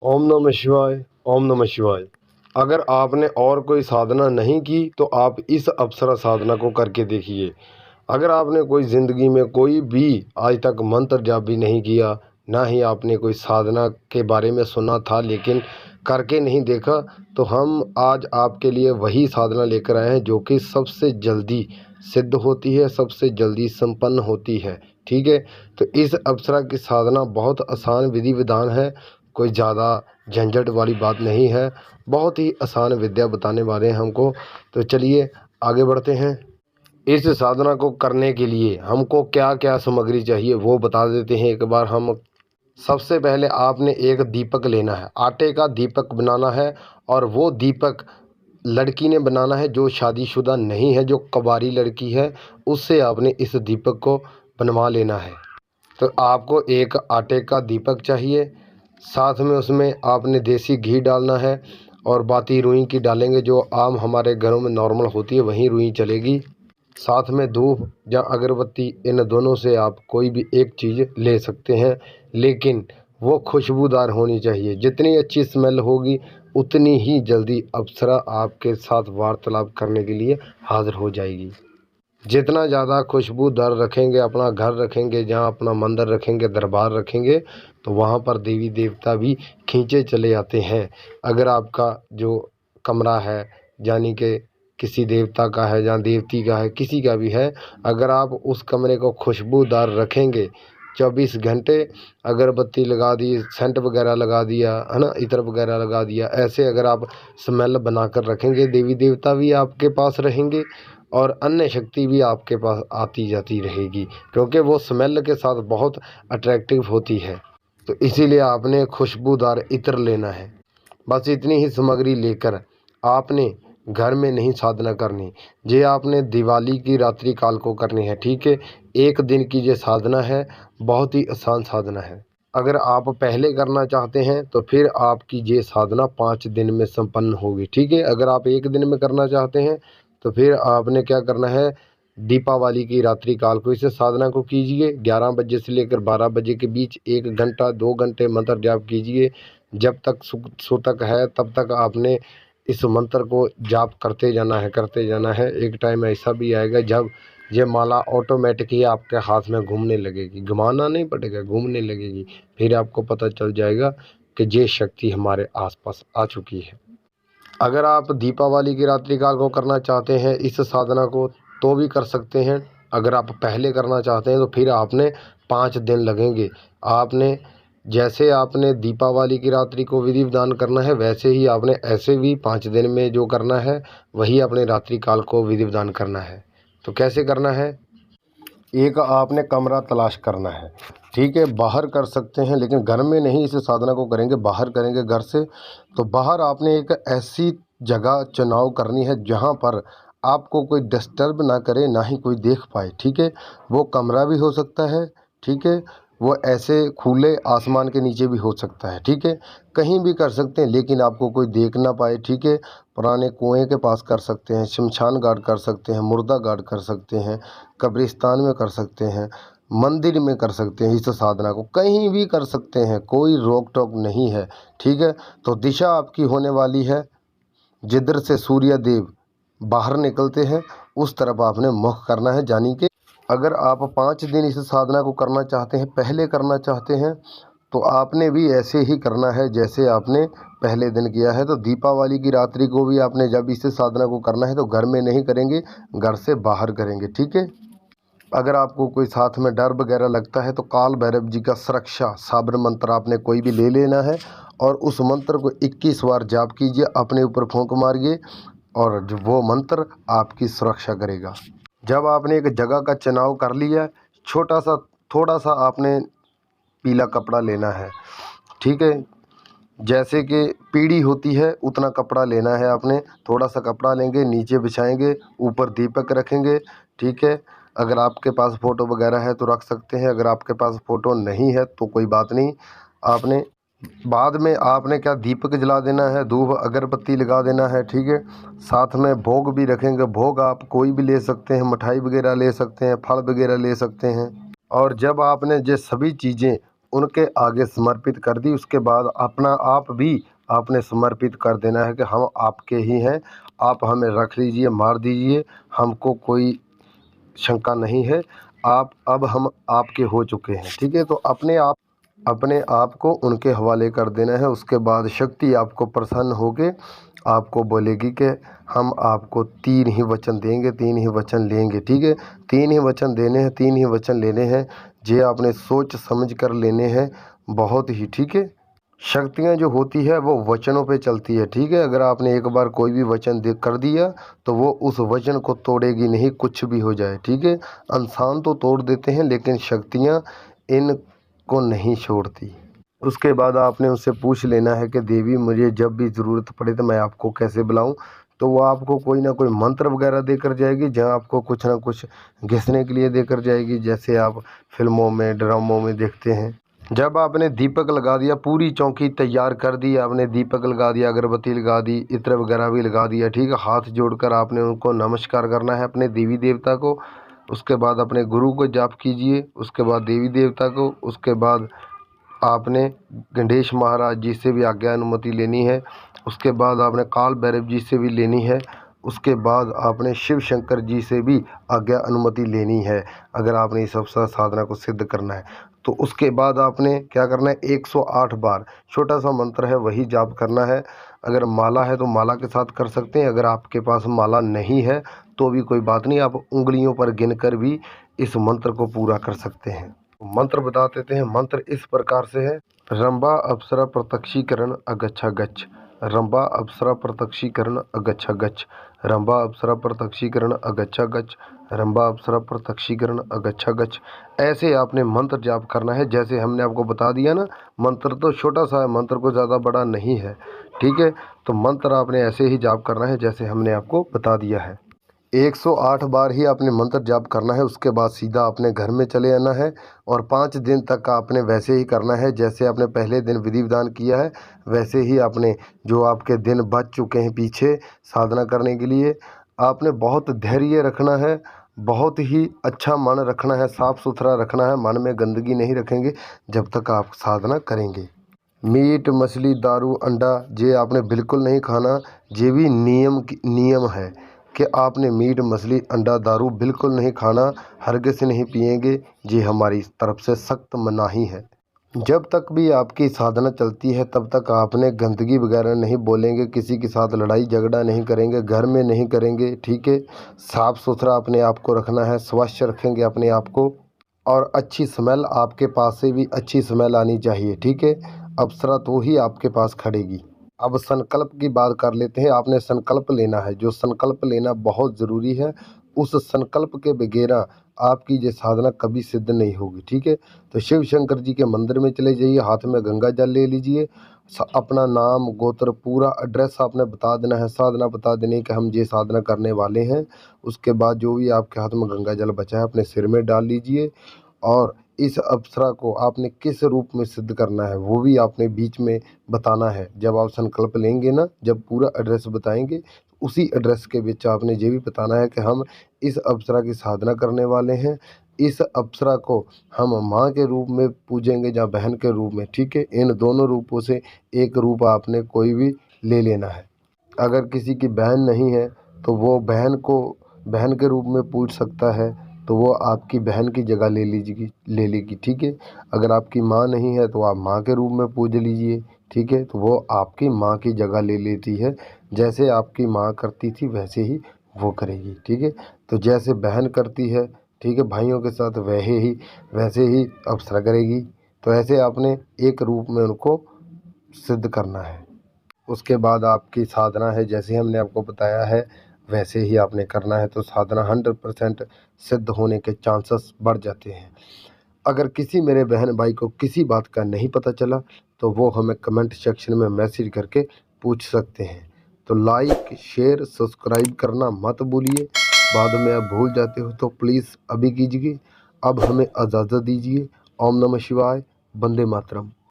ओम नमः शिवाय। ओम नमः शिवाय। अगर आपने और कोई साधना नहीं की तो आप इस अप्सरा साधना को करके देखिए। अगर आपने कोई ज़िंदगी में कोई भी आज तक मंत्र जाप भी नहीं किया, ना ही आपने कोई साधना के बारे में सुना था लेकिन करके नहीं देखा, तो हम आज आपके लिए वही साधना लेकर आए हैं जो कि सबसे जल्दी सिद्ध होती है, सबसे जल्दी संपन्न होती है। ठीक है, तो इस अप्सरा की साधना बहुत आसान विधि विधान है, कोई ज़्यादा झंझट वाली बात नहीं है, बहुत ही आसान विद्या बताने वाले हैं हमको। तो चलिए आगे बढ़ते हैं। इस साधना को करने के लिए हमको क्या क्या सामग्री चाहिए वो बता देते हैं एक बार हम। सबसे पहले आपने एक दीपक लेना है, आटे का दीपक बनाना है। और वो दीपक लड़की ने बनाना है जो शादीशुदा नहीं है, जो कबारी लड़की है, उससे आपने इस दीपक को बनवा लेना है। तो आपको एक आटे का दीपक चाहिए, साथ में उसमें आपने देसी घी डालना है और बाती रुई की डालेंगे, जो आम हमारे घरों में नॉर्मल होती है वही रुई चलेगी। साथ में धूप या अगरबत्ती, इन दोनों से आप कोई भी एक चीज़ ले सकते हैं, लेकिन वो खुशबूदार होनी चाहिए। जितनी अच्छी स्मेल होगी उतनी ही जल्दी अप्सरा आपके साथ वार्तालाप करने के लिए हाजिर हो जाएगी। जितना ज़्यादा खुशबूदार रखेंगे, अपना घर रखेंगे, जहाँ अपना मंदिर रखेंगे, दरबार रखेंगे, तो वहाँ पर देवी देवता भी खींचे चले आते हैं। अगर आपका जो कमरा है यानी कि किसी देवता का है या देवती का है, किसी का भी है, अगर आप उस कमरे को खुशबूदार रखेंगे 24 घंटे, अगरबत्ती लगा दी, सेंट वगैरह लगा दिया है ना, इत्र वगैरह लगा दिया, ऐसे अगर आप स्मेल बनाकर रखेंगे, देवी देवता भी आपके पास रहेंगे और अन्य शक्ति भी आपके पास आती जाती रहेगी, क्योंकि वो स्मेल के साथ बहुत अट्रैक्टिव होती है। तो इसीलिए आपने खुशबूदार इत्र लेना है। बस इतनी ही सामग्री लेकर आपने घर में नहीं साधना करनी, ये आपने दिवाली की रात्रि काल को करनी है। ठीक है, एक दिन की ये साधना है, बहुत ही आसान साधना है। अगर आप पहले करना चाहते हैं तो फिर आपकी ये साधना 5 दिन में संपन्न होगी। ठीक है, अगर आप एक दिन में करना चाहते हैं तो फिर आपने क्या करना है, दीपावली की रात्रि काल को इस साधना को कीजिए। 11 बजे से लेकर 12 बजे के बीच 1 घंटा 2 घंटे मंत्र जाप कीजिए। जब तक सूतक है तब तक आपने इस मंत्र को जाप करते जाना है, करते जाना है। एक टाइम ऐसा भी आएगा जब ये माला ऑटोमेटिक ही आपके हाथ में घूमने लगेगी, घुमाना नहीं पड़ेगा, घूमने लगेगी। फिर आपको पता चल जाएगा कि ये शक्ति हमारे आसपास आ चुकी है। अगर आप दीपावली की रात्रि काल को करना चाहते हैं इस साधना को तो भी कर सकते हैं। अगर आप पहले करना चाहते हैं तो फिर आपने 5 दिन लगेंगे। आपने जैसे आपने दीपावली की रात्रि को विधि विधान करना है, वैसे ही आपने ऐसे भी 5 दिन में जो करना है वही अपने रात्रि काल को विधि विधान करना है। तो कैसे करना है, एक आपने कमरा तलाश करना है। ठीक है, बाहर कर सकते हैं लेकिन घर में नहीं इस साधना को करेंगे, बाहर करेंगे घर से। तो बाहर आपने एक ऐसी जगह चुनाव करनी है जहाँ पर आपको कोई डिस्टर्ब ना करे, ना ही कोई देख पाए। ठीक है, वो कमरा भी हो सकता है। ठीक है, वो ऐसे खुले आसमान के नीचे भी हो सकता है। ठीक है, कहीं भी कर सकते हैं लेकिन आपको कोई देख ना पाए। ठीक है, पुराने कुएं के पास कर सकते हैं, शमशान घाट कर सकते हैं, मुर्दा घाट कर सकते हैं, कब्रिस्तान में कर सकते हैं, मंदिर में कर सकते हैं। इस साधना को कहीं भी कर सकते हैं, कोई रोक टोक नहीं है। ठीक है, तो दिशा आपकी होने वाली है जिधर से सूर्य देव बाहर निकलते हैं उस तरफ आपने मुख करना है। यानी कि अगर आप 5 दिन इस साधना को करना चाहते हैं, पहले करना चाहते हैं, तो आपने भी ऐसे ही करना है जैसे आपने पहले दिन किया है। तो दीपावली की रात्रि को भी आपने जब इस साधना को करना है तो घर में नहीं करेंगे, घर से बाहर करेंगे। ठीक है, अगर आपको कोई साथ में डर वगैरह लगता है तो काल भैरव जी का सुरक्षा साबर मंत्र आपने कोई भी ले लेना है और उस मंत्र को 21 बार जाप कीजिए, अपने ऊपर फूंक मारिए और जो वो मंत्र आपकी सुरक्षा करेगा। जब आपने एक जगह का चुनाव कर लिया, छोटा सा थोड़ा सा आपने पीला कपड़ा लेना है। ठीक है, जैसे कि पीढ़ी होती है उतना कपड़ा लेना है आपने, थोड़ा सा कपड़ा लेंगे, नीचे बिछाएंगे, ऊपर दीपक रखेंगे। ठीक है, अगर आपके पास फ़ोटो वगैरह है तो रख सकते हैं, अगर आपके पास फ़ोटो नहीं है तो कोई बात नहीं। आपने बाद में आपने क्या दीपक जला देना है, धूप अगरबत्ती लगा देना है। ठीक है, साथ में भोग भी रखेंगे, भोग आप कोई भी ले सकते हैं, मिठाई वगैरह ले सकते हैं, फल वगैरह ले सकते हैं। और जब आपने ये सभी चीज़ें उनके आगे समर्पित कर दी। उसके बाद अपना आप भी आपने समर्पित कर देना है कि हम आपके ही हैं, आप हमें रख लीजिए, मार दीजिए, हमको कोई शंका नहीं है। अब हम आपके हो चुके हैं, ठीक है। तो अपने आप को उनके हवाले कर देना है। उसके बाद शक्ति आपको प्रसन्न होके आपको बोलेगी कि हम आपको 3 ही वचन देंगे, 3 ही वचन लेंगे, ठीक है। 3 ही वचन देने हैं, 3 ही वचन लेने हैं। ये आपने सोच समझ कर लेने हैं, बहुत ही, ठीक है। शक्तियाँ जो होती है वो वचनों पे चलती है, ठीक है। अगर आपने एक बार कोई भी वचन दे कर दिया तो वो उस वचन को तोड़ेगी नहीं, कुछ भी हो जाए, ठीक है। इंसान तो तोड़ देते हैं लेकिन शक्तियाँ इनको नहीं छोड़ती। उसके बाद आपने उससे पूछ लेना है कि देवी मुझे जब भी ज़रूरत पड़े तो मैं आपको कैसे बुलाऊं। तो वो आपको कोई ना कोई मंत्र वगैरह देकर जाएगी, जहां आपको कुछ ना कुछ घिसने के लिए देकर जाएगी, जैसे आप फिल्मों में ड्रामों में देखते हैं। जब आपने दीपक लगा दिया, पूरी चौकी तैयार कर दी, आपने दीपक लगा दिया, अगरबत्ती लगा दी, इत्र वगैरह भी लगा दिया, ठीक है। हाथ जोड़कर आपने उनको नमस्कार करना है, अपने देवी देवता को। उसके बाद अपने गुरु को जाप कीजिए, उसके बाद देवी देवता को, उसके बाद आपने गणेश महाराज जी से भी आज्ञा अनुमति लेनी है। उसके बाद आपने काल भैरव जी से भी लेनी है। उसके बाद आपने शिव शंकर जी से भी आज्ञा अनुमति लेनी है, अगर आपने इस अवसर साधना को सिद्ध करना है। तो उसके बाद आपने क्या करना है, 108 बार छोटा सा मंत्र है वही जाप करना है। अगर माला है तो माला के साथ कर सकते हैं, अगर आपके पास माला नहीं है तो भी कोई बात नहीं, आप उंगलियों पर गिनकर भी इस मंत्र को पूरा कर सकते हैं। मंत्र बता देते हैं। मंत्र इस प्रकार से है, रंभा अप्सरा प्रत्यक्षीकरण अगच्छा गच्छ, रंभा अप्सरा प्रत्यक्षीकरण अगच्छा गच्छ, रंभा अप्सरा प्रत्यक्षीकरण अगच्छा गच्छ, रंभा अप्सरा प्रत्यक्षीकरण अगच्छा गच्छ। ऐसे आपने मंत्र जाप करना है, जैसे हमने आपको बता दिया ना। मंत्र तो छोटा सा है, मंत्र को ज़्यादा बड़ा नहीं है, ठीक है। तो मंत्र आपने ऐसे ही जाप करना है जैसे हमने आपको बता दिया है। 108 बार ही आपने मंत्र जाप करना है। उसके बाद सीधा अपने घर में चले आना है और 5 दिन तक आपने वैसे ही करना है जैसे आपने पहले दिन विधि विधान किया है। वैसे ही आपने जो आपके दिन बच चुके हैं पीछे साधना करने के लिए, आपने बहुत धैर्य रखना है, बहुत ही अच्छा मन रखना है, साफ़ सुथरा रखना है, मन में गंदगी नहीं रखेंगे जब तक आप साधना करेंगे। मीट मछली दारू अंडा ये आपने बिल्कुल नहीं खाना। ये भी नियम है कि आपने मीट मछली अंडा दारू बिल्कुल नहीं खाना, हरगिज़ नहीं पिएंगे। ये हमारी तरफ से सख्त मनाही है। जब तक भी आपकी साधना चलती है तब तक आपने गंदगी वगैरह नहीं बोलेंगे, किसी के साथ लड़ाई झगड़ा नहीं करेंगे, घर में नहीं करेंगे, ठीक है। साफ़ सुथरा अपने आप को रखना है, स्वच्छ रखेंगे अपने आप को, और अच्छी स्मेल आपके पास से भी अच्छी स्मेल आनी चाहिए, ठीक है। अप्सरा तो ही आपके पास खड़ेगी। अब संकल्प की बात कर लेते हैं। आपने संकल्प लेना है, जो संकल्प लेना बहुत ज़रूरी है। उस संकल्प के बगैर आपकी ये साधना कभी सिद्ध नहीं होगी, ठीक है। तो शिव शंकर जी के मंदिर में चले जाइए, हाथ में गंगा जल ले लीजिए, अपना नाम गोत्र पूरा एड्रेस आपने बता देना है, साधना बता देनी है कि हम ये साधना करने वाले हैं। उसके बाद जो भी आपके हाथ में गंगा जल बचा है अपने सिर में डाल लीजिए, और इस अप्सरा को आपने किस रूप में सिद्ध करना है वो भी आपने बीच में बताना है। जब आप संकल्प लेंगे ना, जब पूरा एड्रेस बताएंगे, उसी एड्रेस के बीच आपने ये भी बताना है कि हम इस अप्सरा की साधना करने वाले हैं। इस अप्सरा को हम माँ के रूप में पूजेंगे या बहन के रूप में, ठीक है। इन दोनों रूपों से एक रूप आपने कोई भी ले लेना है। अगर किसी की बहन नहीं है तो वो बहन को बहन के रूप में पूज सकता है, तो वो आपकी बहन की जगह ले लेगी, ठीक है। अगर आपकी माँ नहीं है तो आप माँ के रूप में पूज लीजिए, ठीक है। तो वो आपकी माँ की जगह ले लेती है, जैसे आपकी माँ करती थी वैसे ही वो करेगी, ठीक है। तो जैसे बहन करती है, ठीक है, भाइयों के साथ वैसे ही अप्सरा करेगी। तो ऐसे आपने एक रूप में उनको सिद्ध करना है। उसके बाद आपकी साधना है जैसे हमने आपको बताया है वैसे ही आपने करना है, तो साधना 100% सिद्ध होने के चांसेस बढ़ जाते हैं। अगर किसी मेरे बहन भाई को किसी बात का नहीं पता चला तो वो हमें कमेंट सेक्शन में मैसेज करके पूछ सकते हैं। तो लाइक शेयर सब्सक्राइब करना मत भूलिए, बाद में आप भूल जाते हो तो प्लीज़ अभी कीजिए। अब हमें इजाज़त दीजिए। ओम नमः शिवाय, वंदे मातरम।